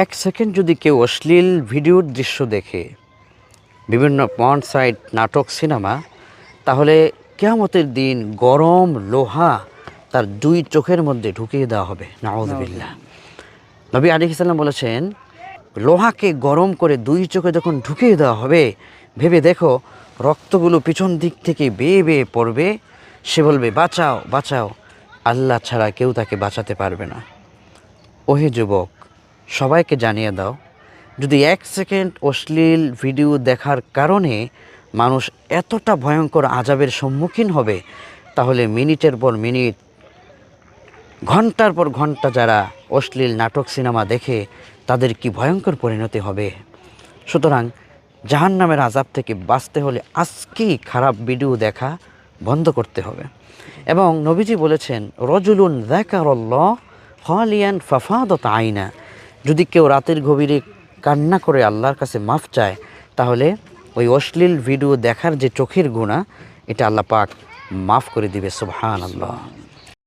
এক সেকেন্ড যদি কেউ অশ্লীল ভিডিওর দৃশ্য দেখে, বিভিন্ন পর্ন সাইট, নাটক, সিনেমা, তাহলে কিয়ামতের দিন গরম লোহা তার দুই চোখের মধ্যে ঢুকিয়ে দেওয়া হবে। নাউযুবিল্লাহ। নবী আলাইহিস সালাম বলেছেন, লোহাকে গরম করে দুই চোখে যখন ঢুকিয়ে দেওয়া হবে, ভেবে দেখো রক্তগুলো পিছন দিক থেকে বেয়ে বেয়ে পড়বে। সে বলবে, বাঁচাও বাঁচাও। আল্লাহ ছাড়া কেউ তাকে বাঁচাতে পারবে না। ওহে যুবক, সবাইকে জানিয়ে দাও, যদি এক সেকেন্ড অশ্লীল ভিডিও দেখার কারণে মানুষ এতটা ভয়ঙ্কর আযাবের সম্মুখীন হবে, তাহলে মিনিটের পর মিনিট, ঘন্টার পর ঘন্টা যারা অশ্লীল নাটক, সিনেমা দেখে তাদের কি ভয়ঙ্কর পরিণতি হবে। সুতরাং জাহান্নামের আযাব থেকে বাঁচতে হলে আজকেই খারাপ ভিডিও দেখা বন্ধ করতে হবে। এবং নবীজি বলেছেন, রজুলুন যাকারাল্লাহ খালিয়ান ফাফাদাত আইনা, যদি কেউ রাতের গভীরে কান্না করে আল্লাহর কাছে মাফ চায়, তাহলে ওই অশ্লীল ভিডিও দেখার যে চোখের গুনাহ, এটা আল্লাহ পাক মাফ করে দিবে। সুবহানাল্লাহ।